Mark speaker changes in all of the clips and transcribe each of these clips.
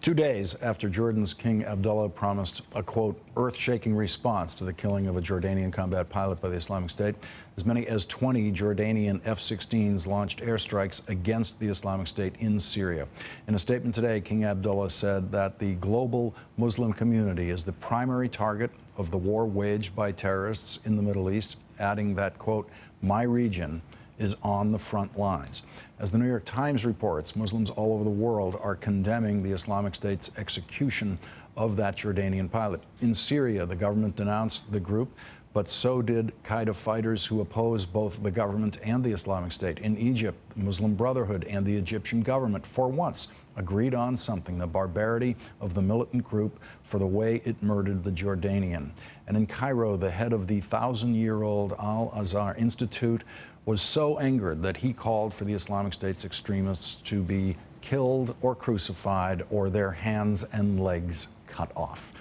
Speaker 1: 2 days after Jordan's King Abdullah promised a, quote, earth-shaking response to the killing of a Jordanian combat pilot by the Islamic State, as many as 20 Jordanian F-16s launched airstrikes against the Islamic State in Syria. In a statement today, King Abdullah said that the global Muslim community is the primary target of the war waged by terrorists in the Middle East, adding that, quote, my region is on the front lines. As the New York Times reports, Muslims all over the world are condemning the Islamic State's execution of that Jordanian pilot. In Syria, the government denounced the group, but so did Qaeda fighters who oppose both the government and the Islamic State. In Egypt, the Muslim Brotherhood and the Egyptian government, for once, agreed on something: the barbarity of the militant group for the way it murdered the Jordanian. And in Cairo, the head of the 1,000-year-old Al-Azhar Institute was so angered that he called for the Islamic State's extremists to be killed or crucified or their hands and legs cut off.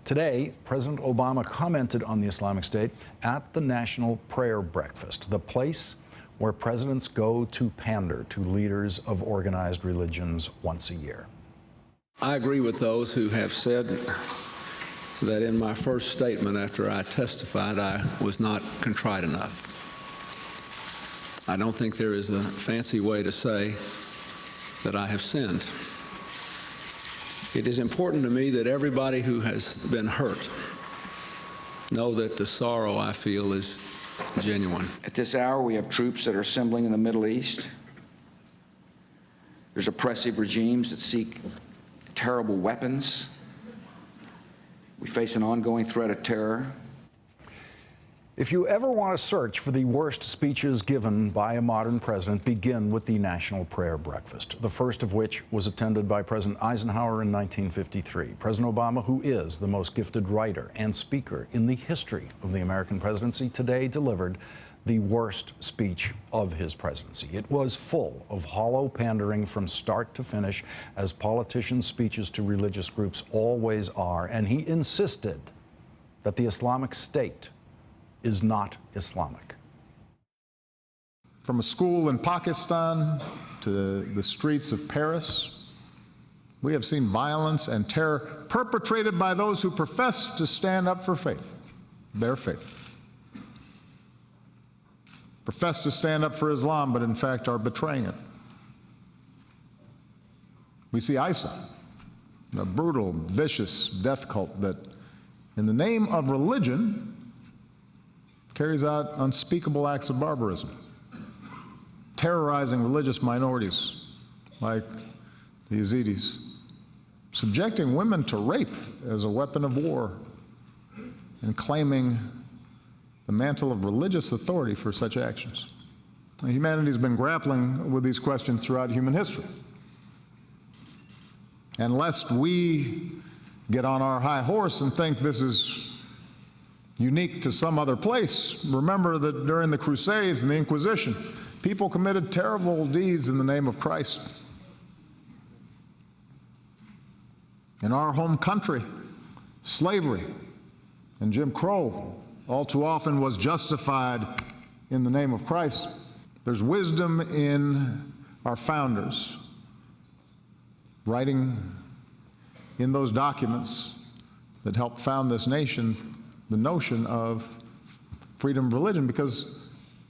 Speaker 1: Today, President Obama commented on the Islamic State at the National Prayer Breakfast, the place where presidents go to pander to leaders of organized religions once a year.
Speaker 2: I agree with those who have said that in my first statement after I testified, I was not contrite enough. I don't think there is a fancy way to say that I have sinned. It is important to me that everybody who has been hurt know that the sorrow I feel is genuine.
Speaker 3: At this hour, we have troops that are assembling in the Middle East. There's oppressive regimes that seek terrible weapons. We face an ongoing threat of terror.
Speaker 1: If you ever want to search for the worst speeches given by a modern president, begin with the National Prayer Breakfast, the first of which was attended by President Eisenhower in 1953. President Obama, who is the most gifted writer and speaker in the history of the American presidency, today delivered the worst speech of his presidency. It was full of hollow pandering from start to finish, as politicians' speeches to religious groups always are, and he insisted that the Islamic State is not Islamic.
Speaker 4: From a school in Pakistan to the streets of Paris, we have seen violence and terror perpetrated by those who profess to stand up for faith, their faith. Profess to stand up for Islam, but in fact are betraying it. We see ISIL, a brutal, vicious death cult that, in the name of religion, carries out unspeakable acts of barbarism, terrorizing religious minorities like the Yazidis, subjecting women to rape as a weapon of war, and claiming the mantle of religious authority for such actions. Humanity's been grappling with these questions throughout human history. And lest we get on our high horse and think this is unique to some other place, remember that during the Crusades and the Inquisition, people committed terrible deeds in the name of Christ. In our home country, slavery and Jim Crow all too often was justified in the name of Christ. There's wisdom in our founders writing in those documents that helped found this nation the notion of freedom of religion, because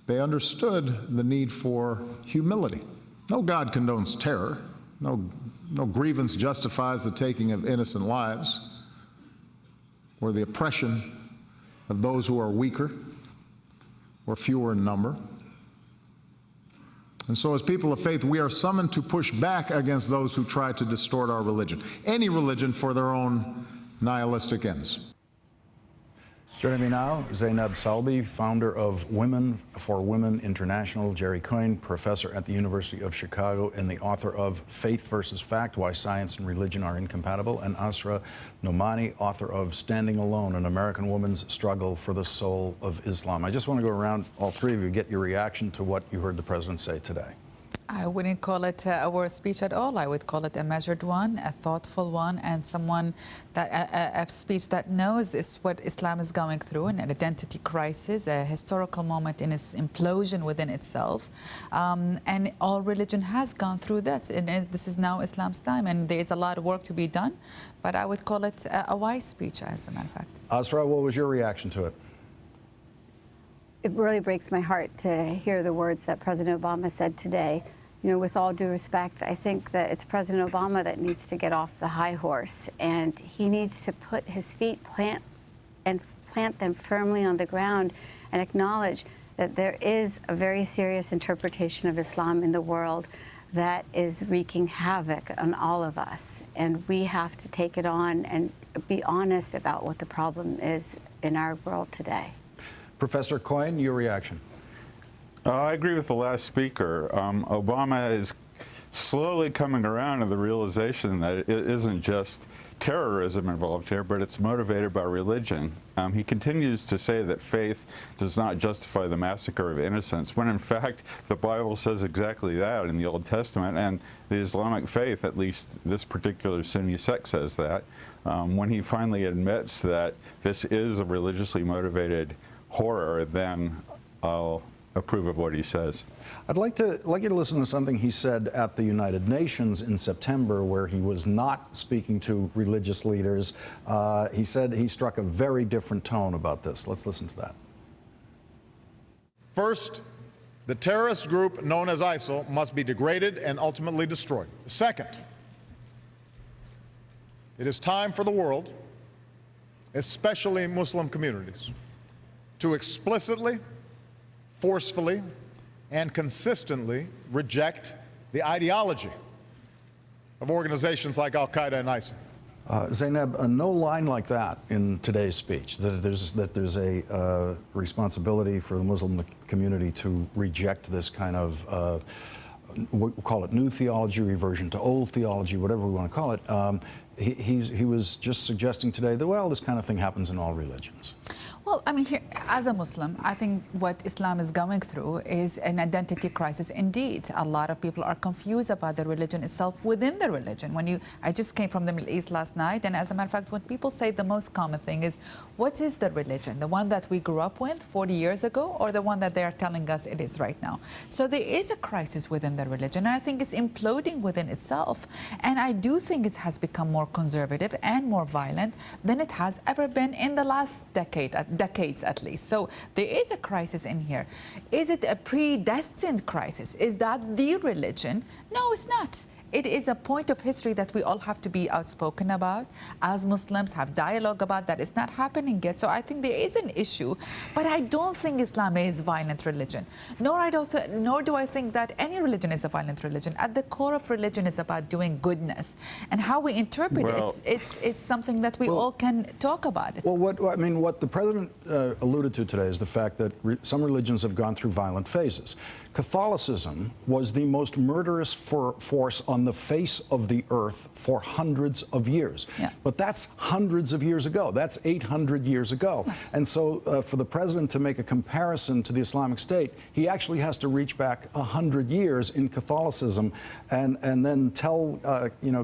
Speaker 4: they understood the need for humility. No God condones terror. No grievance justifies the taking of innocent lives or the oppression of those who are weaker or fewer in number. And so as people of faith, we are summoned to push back against those who try to distort our religion, any religion, for their own nihilistic ends.
Speaker 1: Joining me now, Zainab Salbi, founder of Women for Women International, Jerry Coyne, professor at the University of Chicago and the author of Faith versus Fact: Why Science and Religion Are Incompatible, and Asra Nomani, author of Standing Alone: An American Woman's Struggle for the Soul of Islam. I just want to go around all three of you, get your reaction to what you heard the president say today.
Speaker 5: I wouldn't call it a war speech at all. I would call it a measured one, a thoughtful one, and someone that a speech that knows is what Islam is going through, an identity crisis, a historical moment in its implosion within itself. And all religion has gone through that. And this is now Islam's time, and there is a lot of work to be done. But I would call it a wise speech, as a matter of fact.
Speaker 1: Asra, what was your reaction to it?
Speaker 6: It really breaks my heart to hear the words that President Obama said today. You know, with all due respect, I think that it's President Obama that needs to get off the high horse, and he needs to put his feet plant them firmly on the ground and acknowledge that there is a very serious interpretation of Islam in the world that is wreaking havoc on all of us. And we have to take it on and be honest about what the problem is in our world today.
Speaker 1: Professor Coyne, your reaction?
Speaker 7: I agree with the last speaker. Obama is slowly coming around to the realization that it isn't just terrorism involved here, but it's motivated by religion. He continues to say that faith does not justify the massacre of innocents, when in fact the Bible says exactly that in the Old Testament, and the Islamic faith, at least this particular Sunni sect, says that. When he finally admits that this is a religiously motivated horror, then I'll approve of what he says.
Speaker 1: I'd like you to listen to something he said at the United Nations in September, where he was not speaking to religious leaders. He said he struck a very different tone about this. Let's listen to that.
Speaker 4: First, the terrorist group known as ISIL must be degraded and ultimately destroyed. Second, it is time for the world, especially Muslim communities, to explicitly, forcefully, and consistently reject the ideology of organizations like Al-Qaeda and ISIL.
Speaker 1: Zainab, no line like that in today's speech, that there's a responsibility for the Muslim community to reject this kind of, we'll call it new theology, reversion to old theology, whatever we want to call it. He was just suggesting today that, well, this kind of thing happens in all religions.
Speaker 5: Well, I mean, here, as a Muslim, I think what Islam is going through is an identity crisis. Indeed, a lot of people are confused about the religion itself within the religion. I just came from the Middle East last night, and as a matter of fact, when people say the most common thing is, what is the religion? The one that we grew up with 40 years ago, or the one that they are telling us it is right now? So there is a crisis within the religion, and I think it's imploding within itself. And I do think it has become more conservative and more violent than it has ever been in the last decades at least. So there is a crisis in here. Is it a predestined crisis? Is that the religion? No, it's not. It is a point of history that we all have to be outspoken about. As Muslims, have dialogue about that. It's not happening yet. So I think there is an issue. But I don't think Islam is a violent religion. Nor do I think that any religion is a violent religion. At the core of religion is about doing goodness. And how we interpret it's something that we all can talk about.
Speaker 1: Well, what the president alluded to today is the fact that some religions have gone through violent phases. Catholicism was the most murderous force on the face of the earth for hundreds of years. Yeah. But that's hundreds of years ago. That's 800 years ago. And so for the president to make a comparison to the Islamic State, he actually has to reach back 100 years in Catholicism and then tell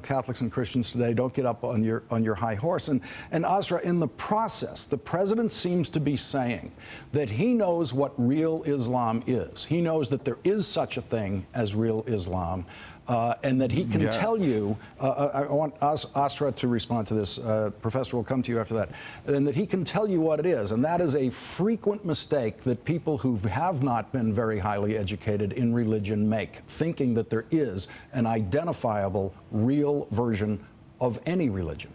Speaker 1: Catholics and Christians today, don't get up on your high horse. And Asra, in the process, the president seems to be saying that he knows what real Islam is. He knows that there is such a thing as real Islam, and that he can tell you, I want Asra to respond to this, Professor, we'll come to you after that, and that he can tell you what it is, and that is a frequent mistake that people who have not been very highly educated in religion make, thinking that there is an identifiable, real version of any religion.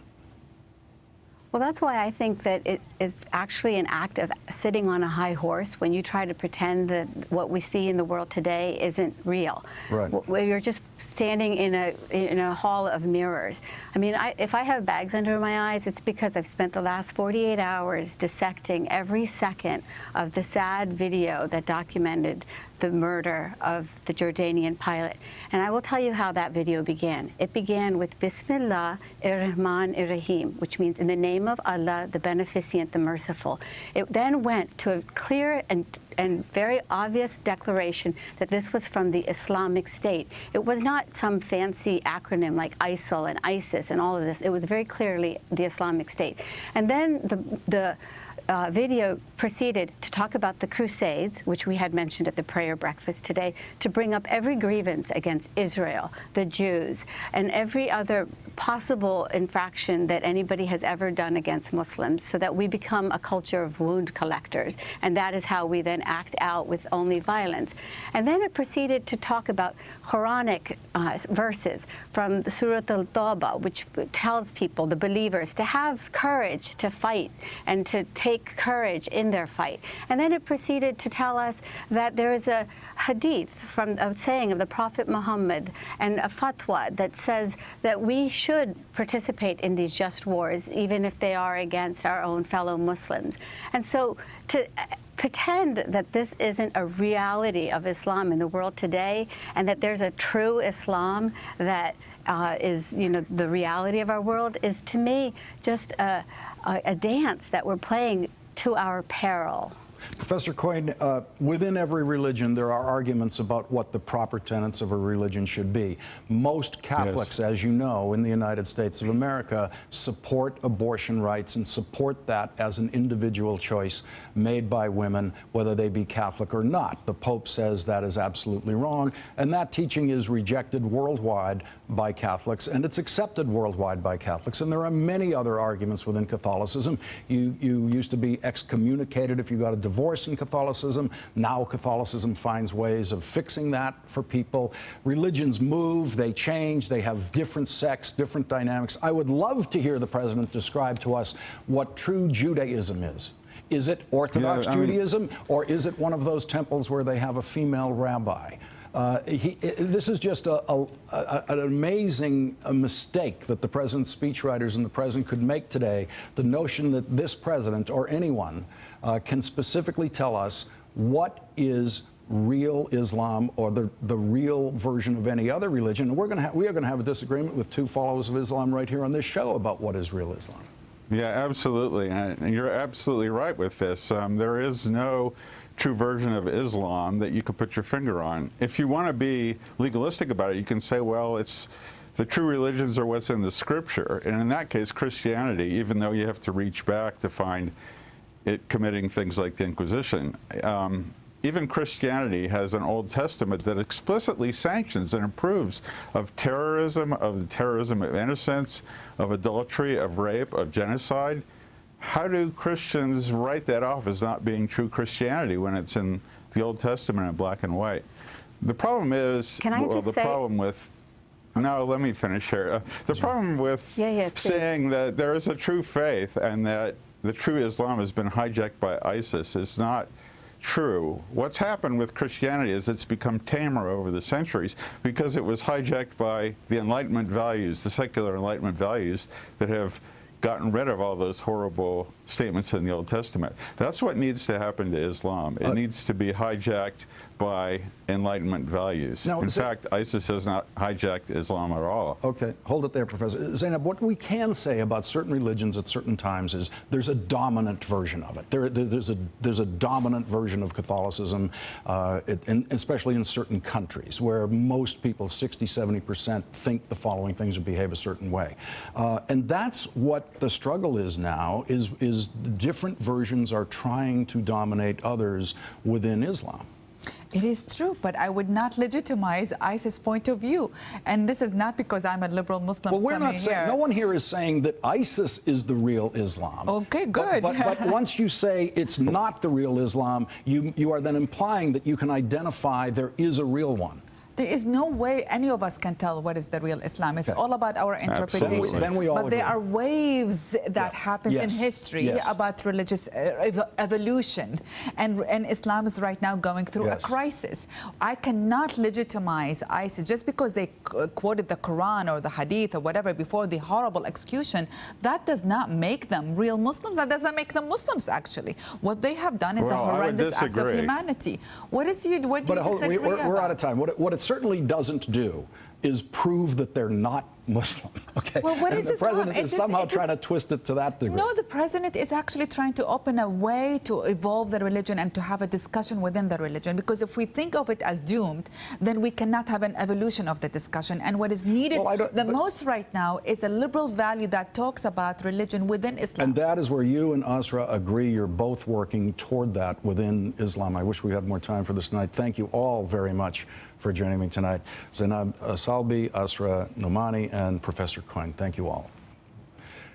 Speaker 6: Well, that's why I think that it is actually an act of sitting on a high horse when you try to pretend that what we see in the world today isn't real. Right. You're just standing in a hall of mirrors. I mean, if I have bags under my eyes, it's because I've spent the last 48 hours dissecting every second of the sad video that documented the murder of the Jordanian pilot. And I will tell you how that video began. It began with Bismillah ar-Rahman ar-Rahim, which means in the name of Allah, the Beneficent, the Merciful. It then went to a clear and very obvious declaration that this was from the Islamic State. It was not some fancy acronym like ISIL and ISIS and all of this. It was very clearly the Islamic State. And then the video proceeded to talk about the Crusades, which we had mentioned at the prayer breakfast today, to bring up every grievance against Israel, the Jews, and every other possible infraction that anybody has ever done against Muslims, so that we become a culture of wound collectors. And that is how we then act out with only violence. And then it proceeded to talk about Quranic verses from the Surah Al-Tawbah, which tells people, the believers, to have courage to fight and to take courage in their fight. And then it proceeded to tell us that there is a hadith from a saying of the Prophet Muhammad and a fatwa that says that we should participate in these just wars, even if they are against our own fellow Muslims. And so to pretend that this isn't a reality of Islam in the world today, and that there's a true Islam that is, the reality of our world, is to me just a dance that we're playing to our peril.
Speaker 1: Professor Coyne, within every religion, there are arguments about what the proper tenets of a religion should be. Most Catholics,
Speaker 7: Yes.
Speaker 1: as you know, in the United States of America, support abortion rights and support that as an individual choice made by women, whether they be Catholic or not. The Pope says that is absolutely wrong, and that teaching is rejected worldwide by Catholics, and it's accepted worldwide by Catholics. And there are many other arguments within Catholicism. You used to be excommunicated if you got a divorce in Catholicism. Now Catholicism finds ways of fixing that for people. Religions move, they change, they have different sects, different dynamics. I would love to hear the president describe to us what true Judaism is. Is it Orthodox Judaism, or is it one of those temples where they have a female rabbi? This is just an amazing mistake that the president's speechwriters and the president could make today. The notion that this president or anyone can specifically tell us what is real Islam or the real version of any other religion. And we are going to have a disagreement with two followers of Islam right here on this show about what is real Islam.
Speaker 7: Yeah, absolutely. And you're absolutely right with this. There is no true version of Islam that you could put your finger on. If you want to be legalistic about it, you can say, well, it's the true religions are what's in the scripture. And in that case, Christianity, even though you have to reach back to find it committing things like the Inquisition, even Christianity has an Old Testament that explicitly sanctions and approves of terrorism, of the terrorism of innocence, of adultery, of rape, of genocide. How do Christians write that off as not being true Christianity when it's in the Old Testament in black and white? The problem is, no, let me finish here. The problem with saying that there is a true faith and that the true Islam has been hijacked by ISIS is not true. What's happened with Christianity is it's become tamer over the centuries because it was hijacked by the Enlightenment values, the secular Enlightenment values that have gotten rid of all those horrible statements in the Old Testament. That's what needs to happen to Islam. It needs to be hijacked by Enlightenment values.
Speaker 1: Now,
Speaker 7: in fact, ISIS has not hijacked Islam at all.
Speaker 1: Okay, hold it there, Professor. Zainab, what we can say about certain religions at certain times is there's a dominant version of it. There's a dominant version of Catholicism, especially in certain countries where most people, 60, 70%, think the following things or behave a certain way. And that's what the struggle is now, is the different versions are trying to dominate others within Islam.
Speaker 5: It is true, but I would not legitimize ISIS' point of view. And this is not because I'm a liberal Muslim.
Speaker 1: Well, we're not saying, no one here is saying that ISIS is the real Islam.
Speaker 5: Okay, good.
Speaker 1: But once you say it's not the real Islam, you are then implying that you can identify there is a real one.
Speaker 5: There is no way any of us can tell what is the real Islam. It's all about our interpretation.
Speaker 1: Then we all
Speaker 5: but there
Speaker 1: agree.
Speaker 5: are waves that happens in history about religious evolution, and Islam is right now going through a crisis. I cannot legitimize ISIS just because they quoted the Quran or the Hadith or whatever before the horrible execution. That does not make them real Muslims. That doesn't make them Muslims, actually. What they have done is a horrendous act of humanity. What do you disagree about?
Speaker 1: We're out of time. What it certainly doesn't do is prove that they're not Muslim. Okay.
Speaker 5: Well, what
Speaker 1: and
Speaker 5: is
Speaker 1: the
Speaker 5: Islam?
Speaker 1: president is somehow trying to twist it to that degree.
Speaker 5: No, the president is actually trying to open a way to evolve the religion and to have a discussion within the religion. Because if we think of it as doomed, then we cannot have an evolution of the discussion. And what is needed most right now is a liberal value that talks about religion within Islam.
Speaker 1: And that is where you and Asra agree. You're both working toward that within Islam. I wish we had more time for this tonight. Thank you all very much for joining me tonight. Zainab Salbi, Asra Nomani, and Professor Coyne. Thank you all.